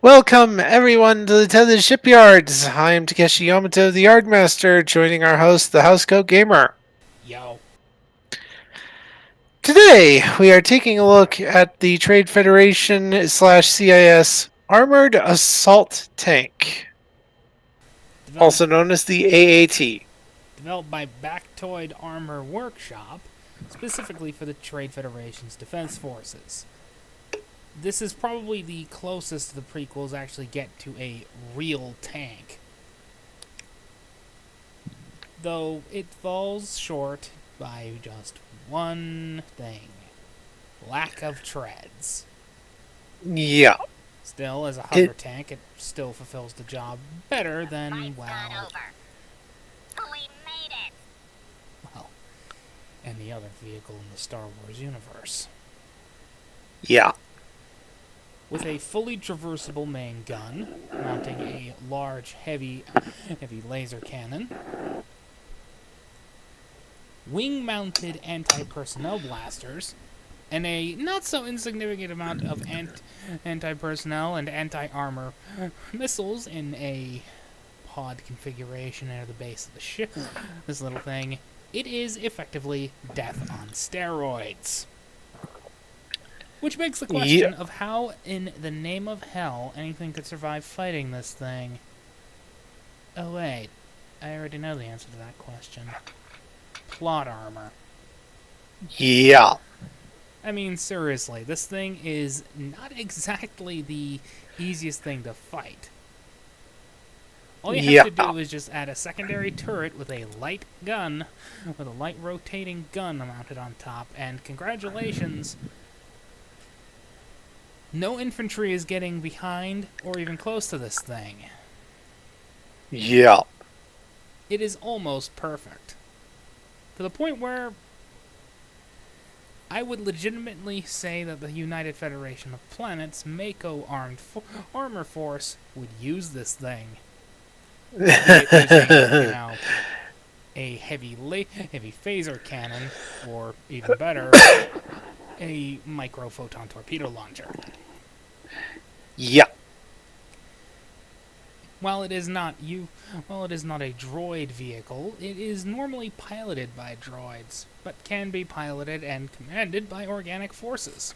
Welcome, everyone, to the Tethys Shipyards. I am Takeshi Yamato, the Yardmaster, joining our host, the Housecoat Gamer. Yo. Today, we are taking a look at the Trade Federation slash CIS Armored Assault Tank, Developed, also known as the AAT. developed by Bactoid Armor Workshop, specifically for the Trade Federation's defense forces. This is probably the closest the prequels actually get to a real tank. Though it falls short by just one thing. Lack of treads. Yeah. Still, as a hover tank, it still fulfills the job better than, well, any other vehicle in the Star Wars universe. Yeah. With a fully traversable main gun, mounting a large, heavy laser cannon, wing-mounted anti-personnel blasters, and a not-so-insignificant amount of anti-personnel and anti-armor missiles in a pod configuration near the base of the ship. This little thing, it is effectively death on steroids. Which begs the question of how, in the name of hell, anything could survive fighting this thing. Oh wait, I already know the answer to that question. Plot armor. Yeah. I mean, seriously, this thing is not exactly the easiest thing to fight. All you have to do is just add a secondary turret with a light gun, with a light rotating gun mounted on top, and congratulations, no infantry is getting behind or even close to this thing. Yeah. It is almost perfect. To the point where I would legitimately say that the United Federation of Planets Mako Armor Force would use this thing. Using, a heavy phaser cannon, or even better, a micro-photon torpedo launcher. Yeah. While it is not a droid vehicle, it is normally piloted by droids, but can be piloted and commanded by organic forces.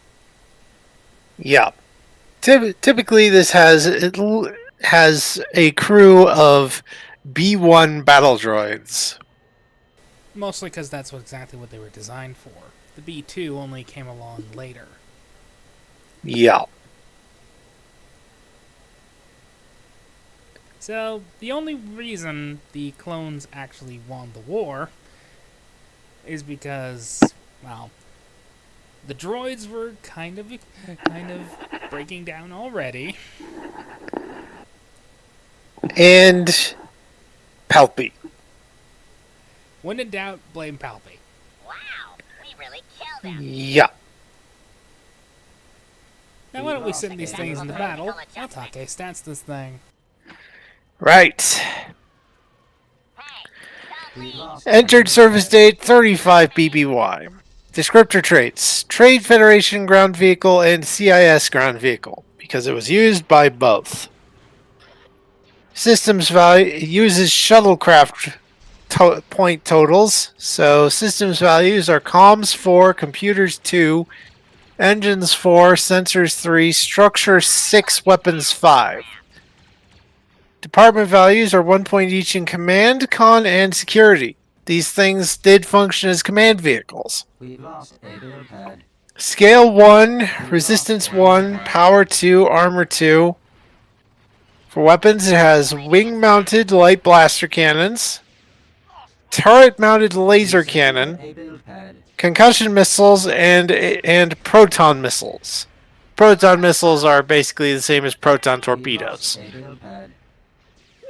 Yeah. Typically, this has a crew of B1 battle droids. Mostly because that's exactly what they were designed for. The B2 only came along later. Yeah. So, the only reason the clones actually won the war is because, well, the droids were kind of breaking down already. And Palpy. When in doubt, blame Palpy. Wow, we really killed him. Yeah. Now why don't we send these things into battle? I'll talk stats this thing. Right. Entered service date 35 BBY. Descriptor traits: Trade Federation ground vehicle and CIS ground vehicle, because it was used by both. Systems value uses shuttlecraft point totals. So systems values are comms 4, computers 2, engines 4, sensors 3, structure 6, weapons 5. Department values are 1 point each in command, con, and security. These things did function as command vehicles. We've lost a build pad. Scale 1, resistance 1, power 2, armor 2. For weapons, it has wing-mounted light blaster cannons, turret-mounted laser cannon, concussion missiles, and proton missiles. Proton missiles are basically the same as proton torpedoes.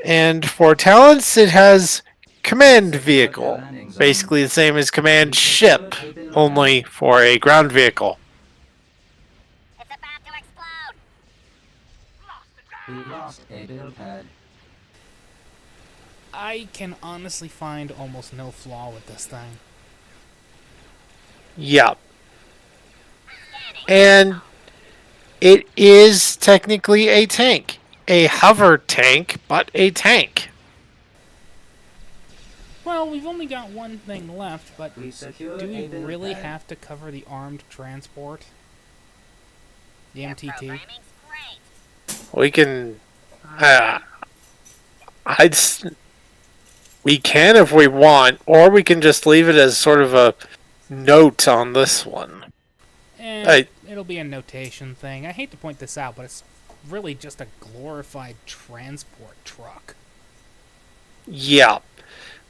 And for talents, it has command vehicle, basically the same as command ship, only for a ground vehicle. It's about to explode. We've lost a build pad. I can honestly find almost no flaw with this thing. Yeah. And It is technically a tank. A hover tank, but a tank. Well, we've only got one thing left, but We secured do we a build really pad. have to cover the armed transport? The Their MTT? programming's great. We can. I'd. We can if we want, or we can just leave it as sort of a note on this one. It'll be a notation thing. I hate to point this out, but it's really just a glorified transport truck. Yeah.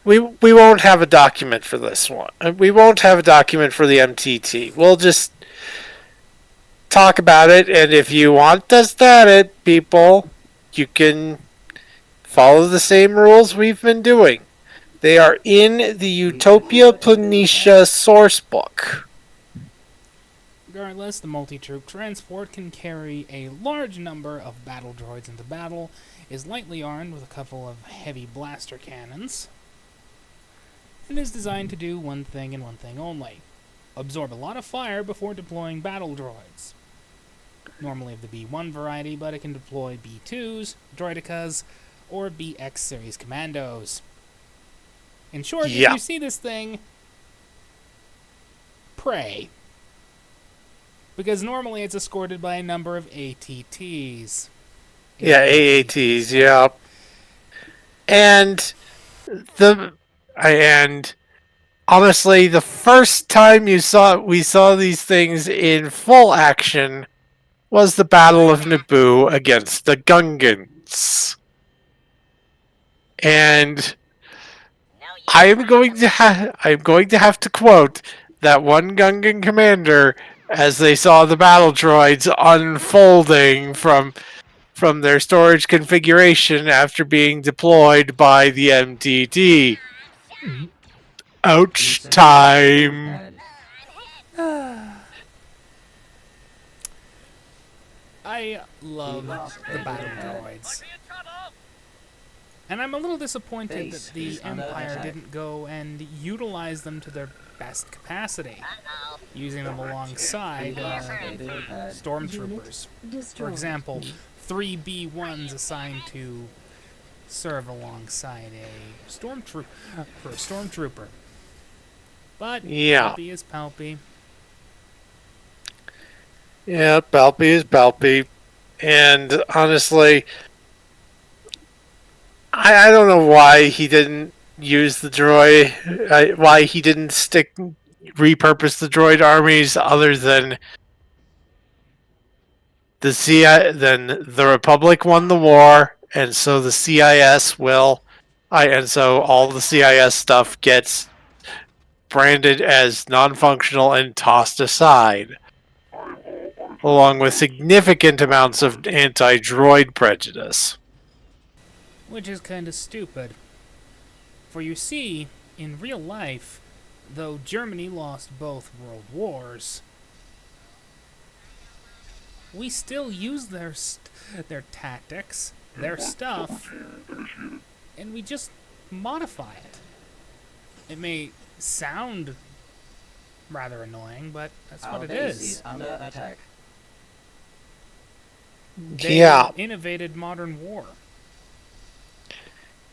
We won't have a document for this one. We won't have a document for the MTT. We'll just talk about it, and if you want to stat it, people, you can follow the same rules we've been doing. They are in the Utopia Planitia source book. Regardless, the multi-troop transport can carry a large number of battle droids into battle, is lightly armed with a couple of heavy blaster cannons, and is designed to do one thing and one thing only: absorb a lot of fire before deploying battle droids. Normally of the B1 variety, but it can deploy B2s, Droidicas, or BX series commandos. In short, Yeah. if you see this thing, pray. Because normally it's escorted by a number of ATTs. Yeah, AATs, yeah. And honestly, the first time we saw these things in full action was the Battle of Naboo against the Gungans. And No use I'm going to have to quote that one Gungan commander as they saw the battle droids unfolding from their storage configuration after being deployed by the MTT. We Ouch secured a build time. pad. I love the battle droids. And I'm a little disappointed Base that the is under Empire attack. didn't go and utilize them to their best capacity, Uh-oh. using them alongside A build pad. stormtroopers. For example, 3 B1s assigned to serve alongside a stormtrooper. But Yeah. Palpy is Palpy. Yeah, Palpy is Palpy. And honestly, I don't know why he didn't use the droid, why he didn't repurpose the droid armies other than then the Republic won the war, and so the CIS and so all the CIS stuff gets branded as non-functional and tossed aside, along with significant amounts of anti-droid prejudice. Which is kind of stupid. For you see, in real life, though Germany lost both world wars, we still use their tactics, their stuff, and we just modify it. It may sound rather annoying, but that's Our what it base is. under attack. They Yeah. innovated modern war.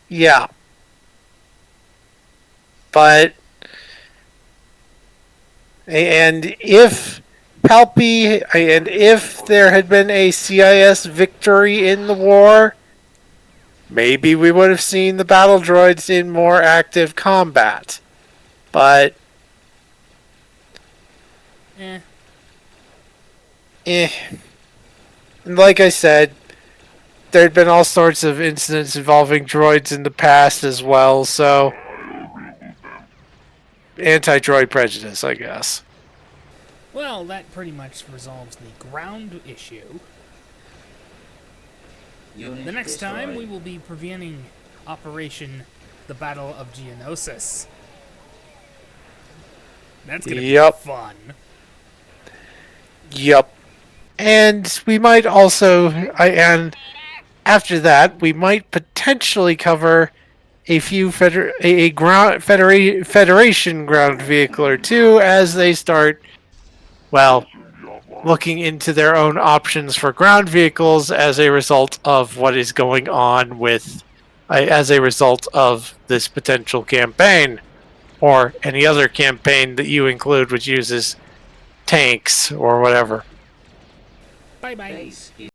Yeah. But and if if there had been a CIS victory in the war, maybe we would have seen the battle droids in more active combat. But Eh. and like I said, there had been all sorts of incidents involving droids in the past as well, so anti-droid prejudice, I guess. Well, that pretty much resolves the ground issue. Unit The next time we destroyed. will be preventing Operation the Battle of Geonosis. That's gonna Yep. be fun. Yep. And we might also, and after that, we might potentially cover a few Federation ground vehicle or two as they start, well, looking into their own options for ground vehicles as a result of what is going on with, as a result of this potential campaign, or any other campaign that you include which uses tanks or whatever. Bye bye. Base